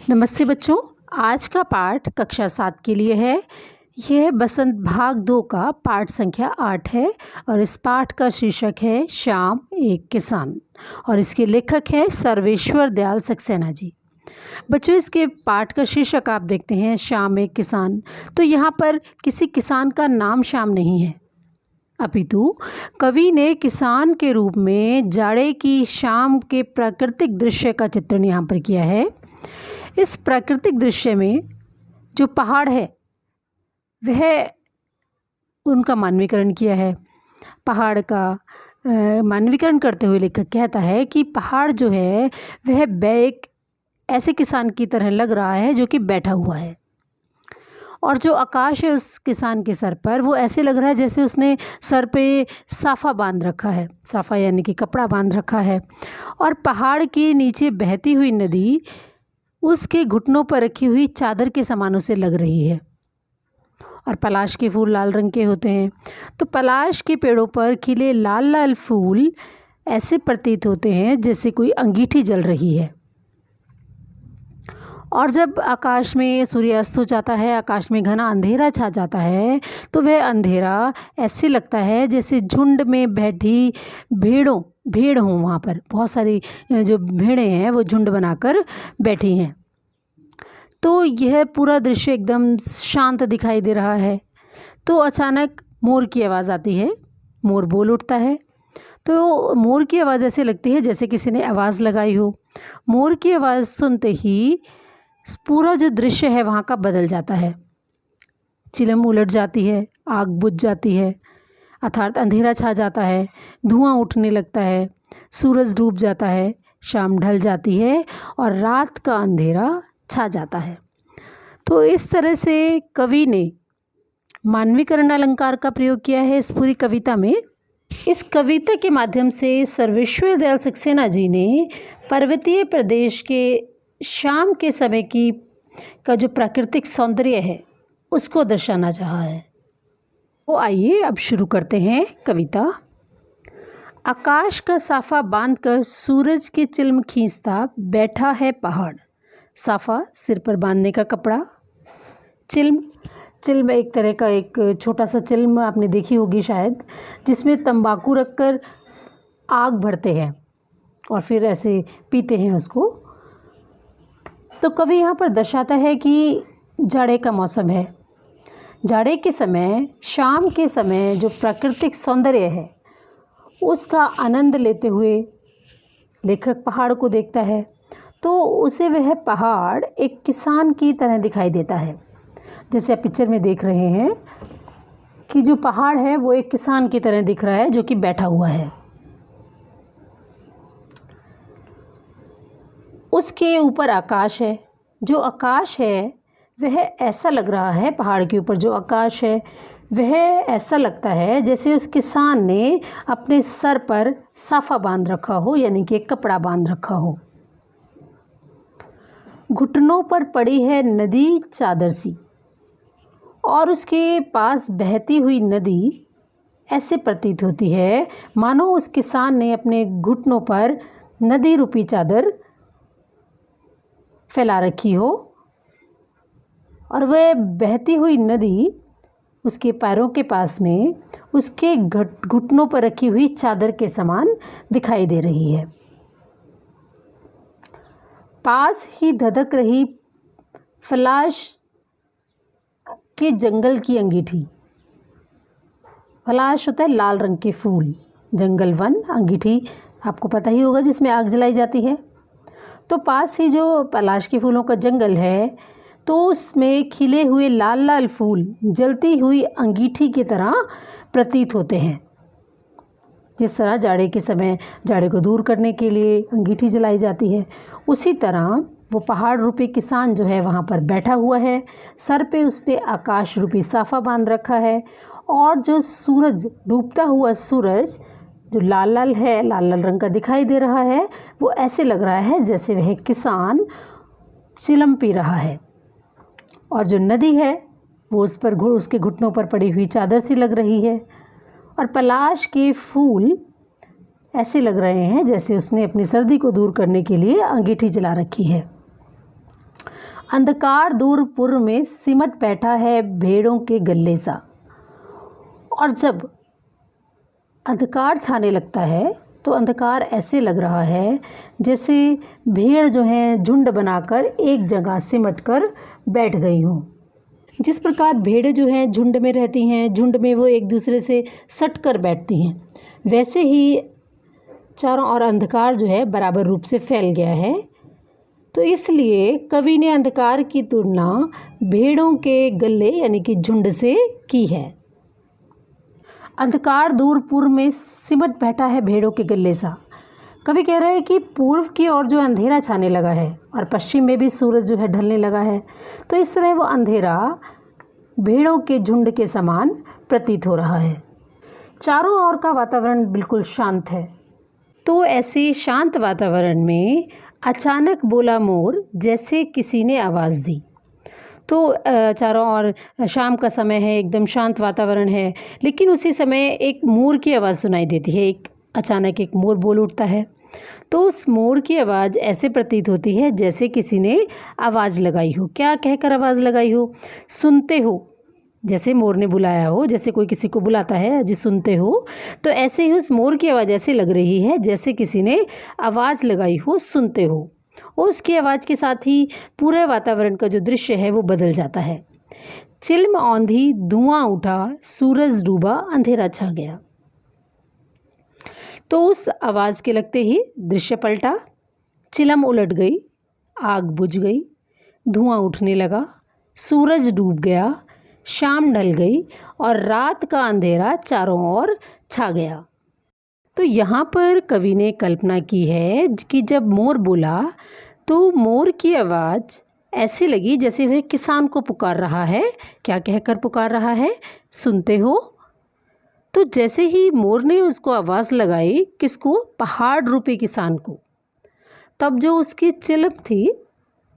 नमस्ते बच्चों। आज का पाठ कक्षा 7 के लिए है। यह बसंत भाग 2 का पाठ संख्या 8 है और इस पाठ का शीर्षक है श्याम एक किसान और इसके लेखक हैं सर्वेश्वर दयाल सक्सेना जी। बच्चों, इसके पाठ का शीर्षक आप देखते हैं श्याम एक किसान, तो यहाँ पर किसी किसान का नाम श्याम नहीं है, अपितु कवि ने किसान के रूप में जाड़े की शाम के प्राकृतिक दृश्य का चित्रण यहाँ पर किया है। इस प्राकृतिक दृश्य में जो पहाड़ है वह उनका मानवीकरण किया है। पहाड़ का मानवीकरण करते हुए लेखक कहता है कि पहाड़ जो है वह एक ऐसे किसान की तरह लग रहा है जो कि बैठा हुआ है, और जो आकाश है उस किसान के सर पर वो ऐसे लग रहा है जैसे उसने सर पे साफ़ा बांध रखा है, साफ़ा यानी कि कपड़ा बांध रखा है। और पहाड़ के नीचे बहती हुई नदी उसके घुटनों पर रखी हुई चादर के समान उसे लग रही है। और पलाश के फूल लाल रंग के होते हैं, तो पलाश के पेड़ों पर खिले लाल लाल फूल ऐसे प्रतीत होते हैं जैसे कोई अंगीठी जल रही है। और जब आकाश में सूर्यास्त हो जाता है, आकाश में घना अंधेरा छा जाता है, तो वह अंधेरा ऐसे लगता है जैसे झुंड में बैठी भेड़ हों। वहाँ पर बहुत सारी जो भेड़ें हैं वो झुंड बनाकर बैठी हैं। तो यह पूरा दृश्य एकदम शांत दिखाई दे रहा है। तो अचानक मोर की आवाज़ आती है, मोर बोल उठता है। तो मोर की आवाज़ ऐसे लगती है जैसे किसी ने आवाज़ लगाई हो। मोर की आवाज़ सुनते ही पूरा जो दृश्य है वहाँ का बदल जाता है। चिलम उलट जाती है, आग बुझ जाती है, अर्थात अंधेरा छा जाता है, धुआं उठने लगता है, सूरज डूब जाता है, शाम ढल जाती है और रात का अंधेरा छा जाता है। तो इस तरह से कवि ने मानवीकरण अलंकार का प्रयोग किया है इस पूरी कविता में। इस कविता के माध्यम से सर्वेश्वर दयाल सक्सेना जी ने पर्वतीय प्रदेश के शाम के समय का जो प्राकृतिक सौंदर्य है उसको दर्शाना चाहा है। तो आइए अब शुरू करते हैं कविता। आकाश का साफा बांधकर सूरज की चिल्म खींचता बैठा है पहाड़। साफा सिर पर बांधने का कपड़ा। चिल्म एक तरह का एक छोटा सा चिल्म आपने देखी होगी शायद, जिसमें तंबाकू रखकर आग भरते हैं और फिर ऐसे पीते हैं उसको। तो कवि यहाँ पर दर्शाता है कि जाड़े का मौसम है। जाड़े के समय, शाम के समय जो प्राकृतिक सौंदर्य है उसका आनंद लेते हुए लेखक पहाड़ को देखता है, तो उसे वह पहाड़ एक किसान की तरह दिखाई देता है। जैसे आप पिक्चर में देख रहे हैं कि जो पहाड़ है वो एक किसान की तरह दिख रहा है जो कि बैठा हुआ है। उसके ऊपर आकाश है। जो आकाश है वह ऐसा लग रहा है, पहाड़ के ऊपर जो आकाश है वह ऐसा लगता है जैसे उस किसान ने अपने सर पर साफा बांध रखा हो, यानी कि एक कपड़ा बांध रखा हो। घुटनों पर पड़ी है नदी चादर सी, और उसके पास बहती हुई नदी ऐसे प्रतीत होती है मानो उस किसान ने अपने घुटनों पर नदी रूपी चादर फैला रखी हो, और वह बहती हुई नदी उसके पैरों के पास में उसके घुटनों पर रखी हुई चादर के समान दिखाई दे रही है। पास ही धधक रही फलाश के जंगल की अंगीठी। फलाश होता है लाल रंग के फूल, जंगल वन, अंगीठी आपको पता ही होगा जिसमें आग जलाई जाती है। तो पास ही जो पलाश के फूलों का जंगल है तो उसमें खिले हुए लाल लाल फूल जलती हुई अंगीठी की तरह प्रतीत होते हैं। जिस तरह जाड़े के समय जाड़े को दूर करने के लिए अंगीठी जलाई जाती है, उसी तरह वो पहाड़ रूपी किसान जो है वहाँ पर बैठा हुआ है। सर पे उसने आकाश रूपी साफा बांध रखा है, और जो सूरज, डूबता हुआ सूरज जो लाल लाल है, लाल लाल रंग का दिखाई दे रहा है, वो ऐसे लग रहा है जैसे वह किसान चिलम पी रहा है। और जो नदी है वो उस पर उसके घुटनों पर पड़ी हुई चादर सी लग रही है, और पलाश के फूल ऐसे लग रहे हैं जैसे उसने अपनी सर्दी को दूर करने के लिए अंगीठी जला रखी है। अंधकार दूर पूर्व में सिमट बैठा है भेड़ों के गल्ले सा। और जब अंधकार छाने लगता है तो अंधकार ऐसे लग रहा है जैसे भेड़ जो हैं झुंड बनाकर एक जगह सिमट कर बैठ गई हों। जिस प्रकार भेड़ें जो हैं झुंड में रहती हैं, झुंड में वो एक दूसरे से सट कर बैठती हैं, वैसे ही चारों ओर अंधकार जो है बराबर रूप से फैल गया है। तो इसलिए कवि ने अंधकार की तुलना भेड़ों के गल्ले यानी कि झुंड से की है। अंधकार दूर पूर्व में सिमट बैठा है भेड़ों के गल्ले सा। कवि कह रहे हैं कि पूर्व की ओर जो अंधेरा छाने लगा है और पश्चिम में भी सूरज जो है ढलने लगा है, तो इस तरह वो अंधेरा भेड़ों के झुंड के समान प्रतीत हो रहा है। चारों ओर का वातावरण बिल्कुल शांत है। तो ऐसे शांत वातावरण में अचानक बोला मोर, जैसे किसी ने आवाज़ दी। तो चारों ओर शाम का समय है, एकदम शांत वातावरण है, लेकिन उसी समय एक मोर की आवाज़ सुनाई देती है। अचानक एक मोर बोल उठता है। तो उस मोर की आवाज़ ऐसे प्रतीत होती है जैसे किसी ने आवाज़ लगाई हो। क्या कहकर आवाज़ लगाई हो? सुनते हो। जैसे मोर ने बुलाया हो, जैसे कोई किसी को बुलाता है, जी सुनते हो, तो ऐसे ही उस मोर की आवाज़ ऐसे लग रही है जैसे किसी ने आवाज़ लगाई हो, सुनते हो। और उसकी आवाज़ के साथ ही पूरे वातावरण का जो दृश्य है वो बदल जाता है। चिल्म औंधी, धुआं उठा, सूरज डूबा, अंधेरा छा गया। तो उस आवाज़ के लगते ही दृश्य पलटा, चिलम उलट गई, आग बुझ गई, धुआं उठने लगा, सूरज डूब गया, शाम ढल गई और रात का अंधेरा चारों ओर छा गया। तो यहाँ पर कवि ने कल्पना की है कि जब मोर बोला तो मोर की आवाज़ ऐसे लगी जैसे वह किसान को पुकार रहा है। क्या कहकर पुकार रहा है? सुनते हो। तो जैसे ही मोर ने उसको आवाज़ लगाई, किसको? पहाड़ रूपी किसान को, तब जो उसकी चिलम थी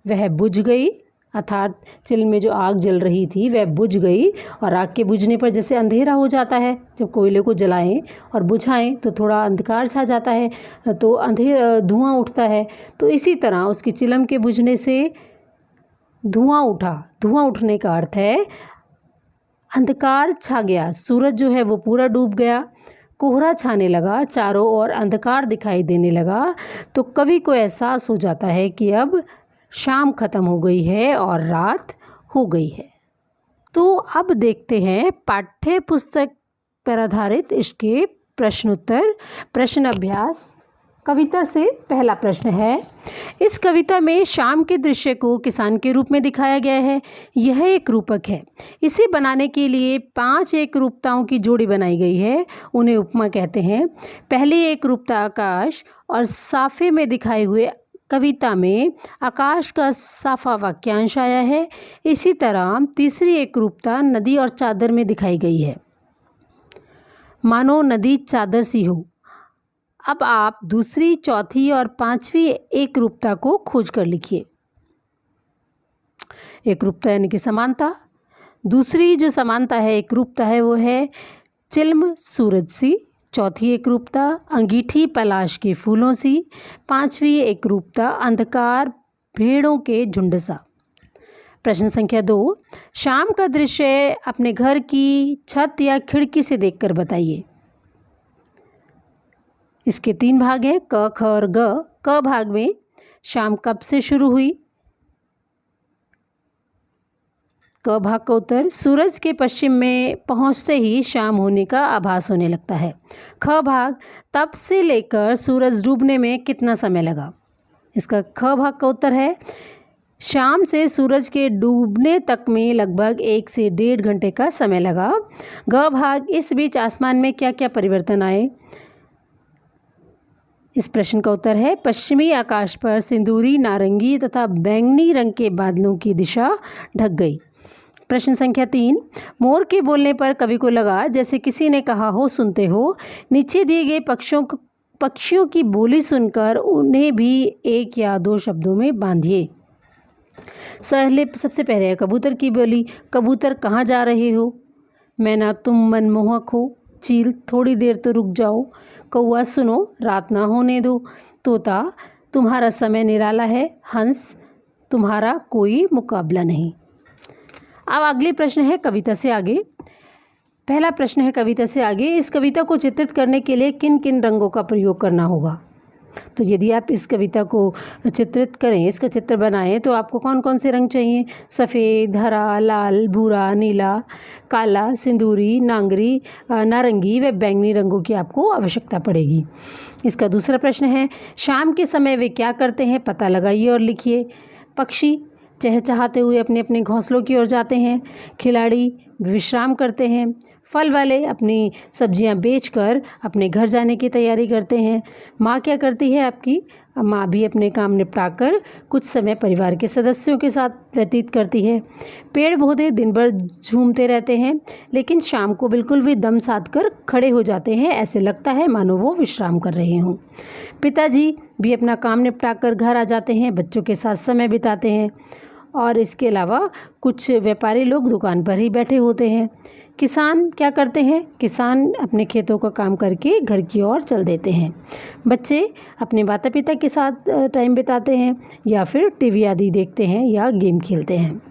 वह बुझ गई, अर्थात चिलम में जो आग जल रही थी वह बुझ गई। और आग के बुझने पर जैसे अंधेरा हो जाता है, जब कोयले को जलाएं और बुझाएं तो थोड़ा अंधकार छा जाता है, तो धुआं उठता है। तो इसी तरह उसकी चिलम के बुझने से धुआं उठा। धुआं उठने का अर्थ है अंधकार छा गया, सूरज जो है वो पूरा डूब गया, कोहरा छाने लगा, चारों ओर अंधकार दिखाई देने लगा। तो कवि को एहसास हो जाता है कि अब शाम खत्म हो गई है और रात हो गई है। तो अब देखते हैं पाठ्य पुस्तक पर आधारित इसके प्रश्नोत्तर। प्रश्न अभ्यास। कविता से पहला प्रश्न है, इस कविता में शाम के दृश्य को किसान के रूप में दिखाया गया है। यह एक रूपक है। इसे बनाने के लिए 5 एक रूपताओं की जोड़ी बनाई गई है। उन्हें उपमा कहते हैं। पहली एक रूपता आकाश और साफे में दिखाए हुए कविता में आकाश का साफा वाक्यांश आया है। इसी तरह तीसरी एक रूपता नदी और चादर में दिखाई गई है, मानो नदी चादर सी हो। अब आप दूसरी, चौथी और पांचवी एक रूपता को खोज कर लिखिए। एक रूपता यानी कि समानता। दूसरी जो समानता है एक रूपता है वो है चिल्म सूरज सी। चौथी एक रूपता अंगीठी पलाश के फूलों सी। पांचवी एक रूपता अंधकार भेड़ों के झुंड सा। प्रश्न संख्या 2, शाम का दृश्य अपने घर की छत या खिड़की से देखकर बताइए। इसके 3 भाग हैं, क, ख और ग। क भाग में शाम कब से शुरू हुई? क भाग का उत्तर, सूरज के पश्चिम में पहुंचते ही शाम होने का आभास होने लगता है। ख भाग, तब से लेकर सूरज डूबने में कितना समय लगा? इसका ख भाग का उत्तर है शाम से सूरज के डूबने तक में लगभग 1 से 1.5 घंटे का समय लगा। ग भाग, इस बीच आसमान में क्या क्या परिवर्तन आए? इस प्रश्न का उत्तर है पश्चिमी आकाश पर सिंदूरी, नारंगी तथा बैंगनी रंग के बादलों की दिशा ढक गई। प्रश्न संख्या 3, मोर के बोलने पर कवि को लगा जैसे किसी ने कहा हो सुनते हो। नीचे दिए गए पक्षियों की बोली सुनकर उन्हें भी 1 या 2 शब्दों में बांधिए। सबसे पहले है कबूतर की बोली। कबूतर कहाँ जा रहे हो? मैना तुम मनमोहक हो। चील थोड़ी देर तो रुक जाओ। कौआ सुनो रात ना होने दो। तोता तुम्हारा समय निराला है। हंस तुम्हारा कोई मुकाबला नहीं। अब अगले प्रश्न है कविता से आगे। पहला प्रश्न है कविता से आगे, इस कविता को चित्रित करने के लिए किन किन रंगों का प्रयोग करना होगा। तो यदि आप इस कविता को चित्रित करें, इसका चित्र बनाएं, तो आपको कौन कौन से रंग चाहिए। सफ़ेद, हरा, लाल, भूरा, नीला, काला, सिंदूरी, नारंगी व बैंगनी रंगों की आपको आवश्यकता पड़ेगी। इसका दूसरा प्रश्न है, शाम के समय वे क्या करते हैं, पता लगाइए और लिखिए। पक्षी चहचहाते हुए अपने अपने घोंसलों की ओर जाते हैं। खिलाड़ी विश्राम करते हैं। फल वाले अपनी सब्जियां बेचकर अपने घर जाने की तैयारी करते हैं। माँ क्या करती है आपकी, माँ भी अपने काम निपटाकर कुछ समय परिवार के सदस्यों के साथ व्यतीत करती है। पेड़ पौधे दिन भर झूमते रहते हैं, लेकिन शाम को बिल्कुल भी दम साध कर खड़े हो जाते हैं, ऐसे लगता है मानो वो विश्राम कर रहे हों। पिताजी भी अपना काम निपटाकर घर आ जाते हैं, बच्चों के साथ समय बिताते हैं, और इसके अलावा कुछ व्यापारी लोग दुकान पर ही बैठे होते हैं। किसान क्या करते हैं, किसान अपने खेतों का काम करके घर की ओर चल देते हैं। बच्चे अपने माता पिता के साथ टाइम बिताते हैं, या फिर टीवी आदि देखते हैं या गेम खेलते हैं।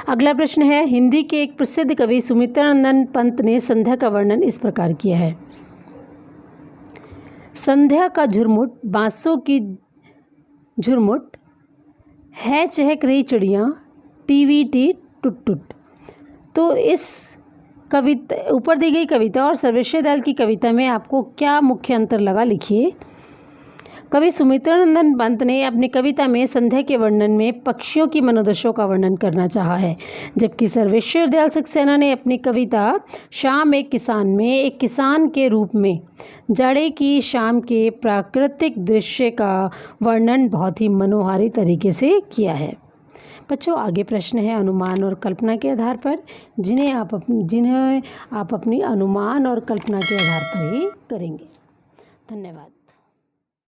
अगला प्रश्न है, हिंदी के एक प्रसिद्ध कवि सुमित्रानंद पंत ने संध्या का वर्णन इस प्रकार किया है। संध्या का झुरमुट, बांसों की झुरमुट, है चहक रही चिड़ियाँ, टीवी टी टुट टुट। तो इस कविता, ऊपर दी गई कविता और सर्वेश्वर दयाल की कविता में आपको क्या मुख्य अंतर लगा, लिखिए। कवि सुमित्रानंद पंत ने अपनी कविता में संध्या के वर्णन में पक्षियों की मनोदशा का वर्णन करना चाहा है, जबकि सर्वेश्वर दयाल सक्सेना ने अपनी कविता शाम एक किसान में एक किसान के रूप में जाड़े की शाम के प्राकृतिक दृश्य का वर्णन बहुत ही मनोहारी तरीके से किया है। बच्चों, आगे प्रश्न है अनुमान और कल्पना के आधार पर, जिन्हें आप अपनी अनुमान और कल्पना के आधार पर ही करेंगे। धन्यवाद।